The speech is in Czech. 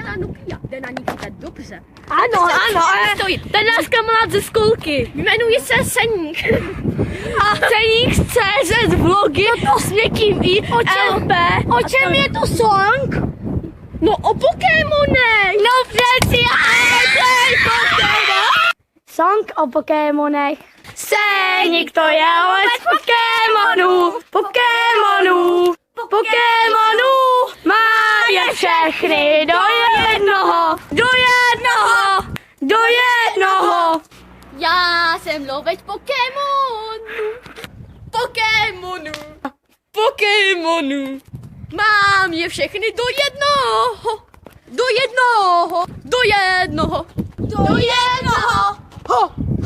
stará Nokia, jde na ní chytat dobře. Ano, ten náš kamarád ze školky. Jmenuji se Seník. A Seník CZ vlogy s někým i LP. O čem je to song? No o Pokémonech. No přeci, Song o Pokémonech. Seník to je les Pokémonů. Má je všechny do jednoho. Já jsem loveč Pokémonů. Mám je všechny do jednoho.